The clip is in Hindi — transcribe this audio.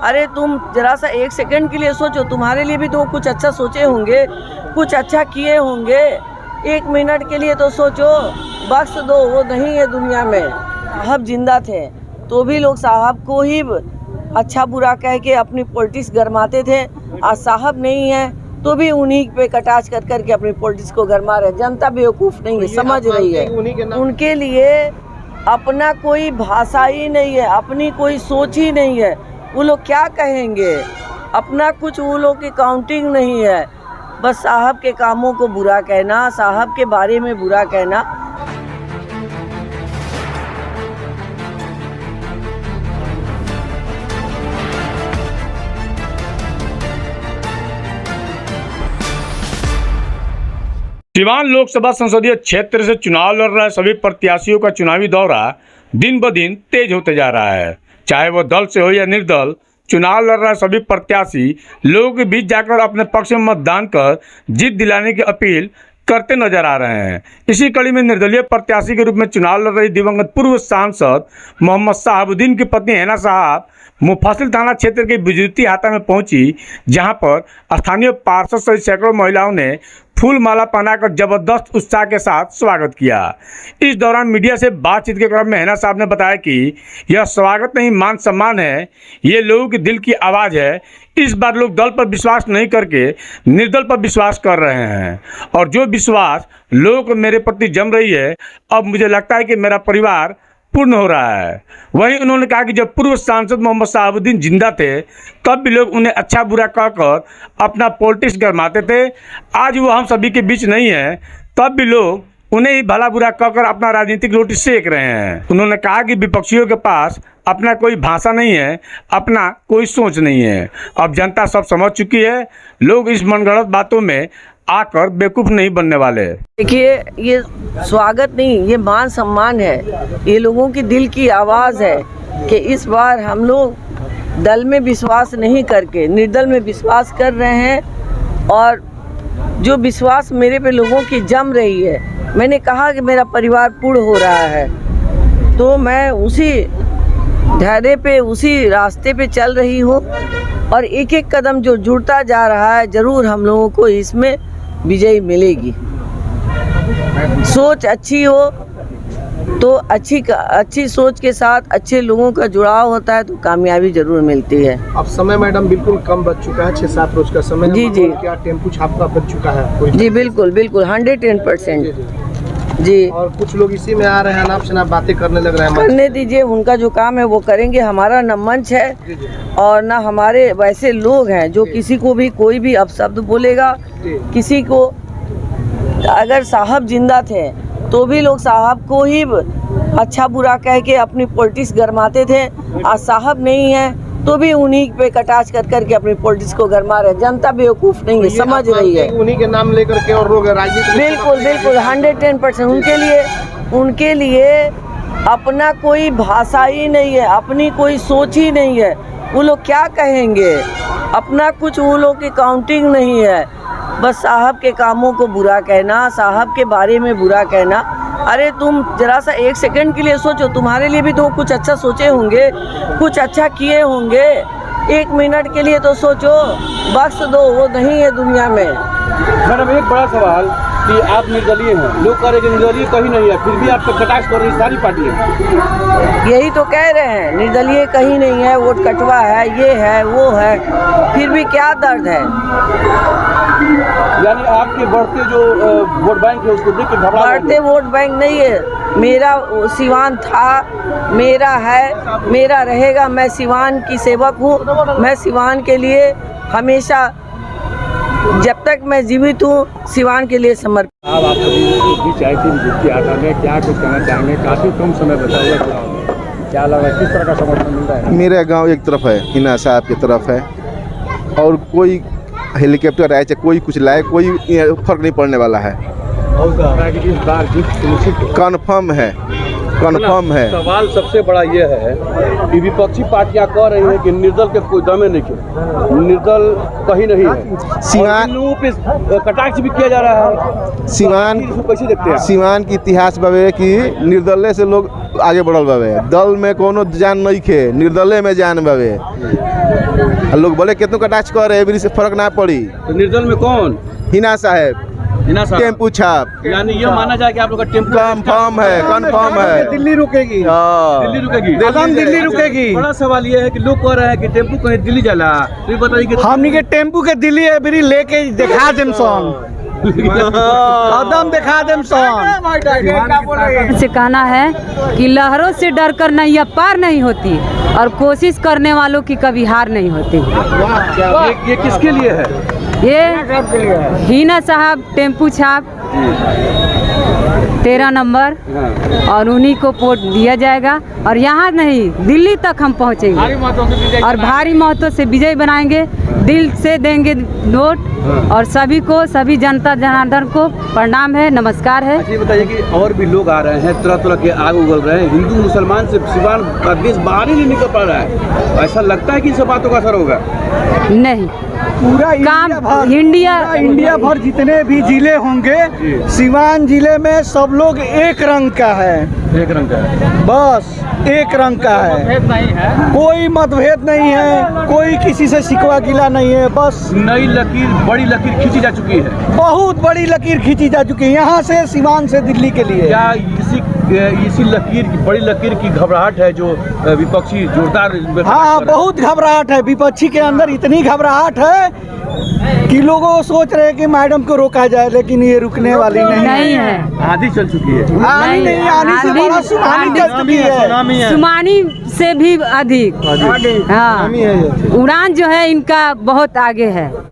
अरे तुम जरा सा एक सेकंड के लिए सोचो, तुम्हारे लिए भी तो कुछ अच्छा सोचे होंगे, कुछ अच्छा किए होंगे। एक मिनट के लिए तो सोचो, बख्श दो, वो नहीं है दुनिया में। साहब जिंदा थे तो भी लोग साहब को ही अच्छा बुरा कह के अपनी पॉलिटिक्स गरमाते थे। आज साहब नहीं है तो भी उन्हीं पे कटाच कर करके अपनी पॉलिटिक्स को गरमा रहे। जनता बेवकूफ़ नहीं है, समझ रही है। उनके लिए अपना कोई भाषा ही नहीं है, अपनी कोई सोच ही नहीं है। वो लोग क्या कहेंगे, अपना कुछ वो लोग की काउंटिंग नहीं है। बस साहब के कामों को बुरा कहना, साहब के बारे में बुरा कहना। सिवान लोकसभा संसदीय क्षेत्र से चुनाव लड़ रहे सभी प्रत्याशियों का चुनावी दौरा दिन ब दिन तेज होते जा रहा है। चाहे वो दल से हो या निर्दल, चुनाव लड़ रहे सभी प्रत्याशी लोगों के बीच जाकर अपने पक्ष में मतदान कर जीत दिलाने की अपील करते नजर आ रहे हैं। इसी कड़ी में निर्दलीय प्रत्याशी के रूप में चुनाव लड़ रही दिवंगत पूर्व सांसद मोहम्मद शहाबुद्दीन की पत्नी हैना साहब मुफस्सिल थाना क्षेत्र के बिजुती हाता में पहुंची, जहां पर स्थानीय पार्षद सहित सैकड़ों महिलाओं ने फूल माला पहनाकर जबरदस्त उत्साह के साथ स्वागत किया। इस दौरान मीडिया से बातचीत के क्रम में हैना साहब ने बताया कि यह स्वागत नहीं, मान सम्मान है। ये लोगों के दिल की आवाज़ है। इस बार लोग दल पर विश्वास नहीं करके निर्दल पर विश्वास कर रहे हैं, और जो विश्वास लोगों को मेरे प्रति जम रही है, अब मुझे लगता है कि मेरा परिवार पूर्ण हो रहा है। वहीं उन्होंने कहा कि जब पूर्व सांसद मोहम्मद शहाबुद्दीन जिंदा थे तब भी लोग उन्हें अच्छा बुरा कहकर अपना पॉलिटिक्स गरमाते थे। आज वो हम सभी के बीच नहीं है, तब भी लोग उन्हें ही भला बुरा कहकर अपना राजनीतिक रोटी सेक रहे हैं। उन्होंने कहा कि विपक्षियों के पास अपना कोई भाषा नहीं है, अपना कोई सोच नहीं है। अब जनता सब समझ चुकी है, लोग इस मनगढ़ंत बातों में आकर बेवकूफ़ नहीं बनने वाले। देखिए, ये स्वागत नहीं, ये मान सम्मान है। ये लोगों की दिल की आवाज़ है कि इस बार हम लोग दल में विश्वास नहीं करके निर्दल में विश्वास कर रहे हैं। और जो विश्वास मेरे पे लोगों की जम रही है, मैंने कहा कि मेरा परिवार पूर्ण हो रहा है, तो मैं उसी धैर्य पे, उसी रास्ते पे चल रही हूँ। और एक एक कदम जो जुड़ता जा रहा है, ज़रूर हम लोगों को इसमें विजय मिलेगी। सोच अच्छी हो तो अच्छी सोच के साथ अच्छे लोगों का जुड़ाव होता है तो कामयाबी जरूर मिलती है। अब समय मैडम बिल्कुल कम बच चुका है, 6-7 रोज का समय। जी जी। क्या टेम्पो छापा बच चुका है? जी बिल्कुल बिल्कुल 110% जी। और कुछ लोग इसी में आ रहे हैं, आपसे ना बातें करने लग रहे हैं। करने दीजिए, उनका जो काम है वो करेंगे। हमारा न मंच है और ना हमारे वैसे लोग हैं जो किसी को भी कोई भी अपशब्द बोलेगा। किसी को, अगर साहब जिंदा थे तो भी लोग साहब को ही अच्छा बुरा कह के अपनी पॉलिटिक्स गरमाते थे। आज साहब नहीं है तो भी उन्हीं पे कटाच कर करके अपनी पॉलिटिक्स को गरमा रहे। जनता बेवकूफ़ नहीं है, समझ रही है। उन्हीं के नाम लेकर के और लोग राजनीति बिल्कुल बिल्कुल 110%। उनके लिए अपना कोई भाषा ही नहीं है, अपनी कोई सोच ही नहीं है। वो लोग क्या कहेंगे, अपना कुछ वो लोग की काउंटिंग नहीं है। बस साहब के कामों को बुरा कहना, साहब के बारे में बुरा कहना। अरे तुम जरा सा एक सेकंड के लिए सोचो, तुम्हारे लिए भी तो कुछ अच्छा सोचे होंगे, कुछ अच्छा किए होंगे। एक मिनट के लिए तो सोचो, बख्श दो, वो नहीं है दुनिया में। मैडम, एक बड़ा सवाल कि आप निर्दलीय हैं, लोग कह रहे हैं कि निर्दलीय कहीं नहीं है, फिर भी आप पे कटाक्ष कर रही सारी पार्टियाँ। यही तो कह रहे हैं, निर्दलीय कहीं नहीं है, वोट कटवा है, ये है वो है, फिर भी क्या दर्द है। यानी आपके बढ़ते जो वोट बैंक है उसको देख के घबरा रहे हैं। बढ़ते वोट बैंक नहीं है। मेरा सिवान था, मेरा है, मेरा रहेगा। मैं सिवान की सेवक हूँ। मैं सिवान के लिए हमेशा, जब तक मैं जीवित हूँ, सिवान के लिए समर्पित। आप बीच आई थी बिजुती हाता में, क्या कुछ कहना चाहेंगे? काफ़ी कम समय बचा हुआ चुनाव में, क्या लग रहा है, किस तरह का समर्थन मिल रहा है? मेरा गांव एक तरफ है, हिना साहब की तरफ है, और कोई हेलीकॉप्टर आए चाहे कोई कुछ लाए, कोई फर्क नहीं पड़ने वाला है। इस बार जीत सुनिश्चित कन्फर्म है। कन्फर्म है। सवाल सबसे बड़ा ये है कि विपक्षी पार्टियां कह रही हैं कि निर्दल के कोई दमे नहीं है, निर्दल कहीं नहीं है, सिवान- और इन लोगों पे कटाक्ष भी किया जा रहा है। सिवान इसको कैसे देखते हैं? सिवान की इतिहास बावे कि निर्दले से लोग आगे बढ़ल बावे, दल में कोनो जान नहीं खे, निर्दले में जान बावे। लोग बोले कितनों कटाक्ष कर रहे हैं, से फर्क ना पड़ी। तो निर्दल में कौन? हिना साहब हिना साहब। टेम्पू छाप यानी ये माना जाए कि आप लोग का टेम्पो कन्फर्म है। दिल्ली रुकेगी, हाँ। दिल्ली रुकेगी। दिल्ली रुकेगी। बड़ा सवाल ये है कि लोग कह रहे हैं कि टेम्पू कहीं दिल्ली जाला, तो ये बताइए कि हमनी के टेम्पू के दिल्ली एवरी लेके दिखा देम सन, कदम दिखा देम सन। से कहना है कि लहरों से डरकर नैया पार नहीं होती और कोशिश करने वालों की कभी हार नहीं होती। ये किसके लिए है? ये हिना साहब टेम्पू छाप 13 नंबर, और उन्हीं को वोट दिया जाएगा और यहाँ नहीं दिल्ली तक हम पहुँचेंगे और भारी मतों से विजय बनाएंगे, दिल से देंगे वोट। और सभी को, सभी जनता जनार्दन को प्रणाम है, नमस्कार है। ये बताइए कि और भी लोग आ रहे हैं, तरह तरह के आग उगल रहे हैं, हिंदू मुसलमान से सिवान का देश बाहर ही नहीं निकल पा रहा है। ऐसा लगता है कि इन सब बातों का असर होगा? नहीं, पूरा काम इंडिया भर जितने भी जिले होंगे, सिवान जिले में सब लोग एक रंग का है, एक रंग का है। बस एक रंग का है, कोई मतभेद नहीं है, कोई किसी से शिकवा गिला नहीं है। बस नई लकीर, बड़ी लकीर खींची जा चुकी है। बहुत बड़ी लकीर खींची जा चुकी है यहाँ से सिवान से दिल्ली के लिए। क्या इसी लकीर की, बड़ी लकीर की घबराहट है जो विपक्षी जोरदार? हाँ, बहुत घबराहट है, विपक्षी के अंदर इतनी घबराहट है कि लोगों सोच रहे हैं कि मैडम को रोका जाए, लेकिन ये रुकने वाली नहीं है। आंधी चल चुकी है। आंधी नहीं, आंधी से बड़ा सुनामी चल चुकी है, सुनामी से भी अधिक। हाँ, उड़ान जो है इनका बहुत आगे है।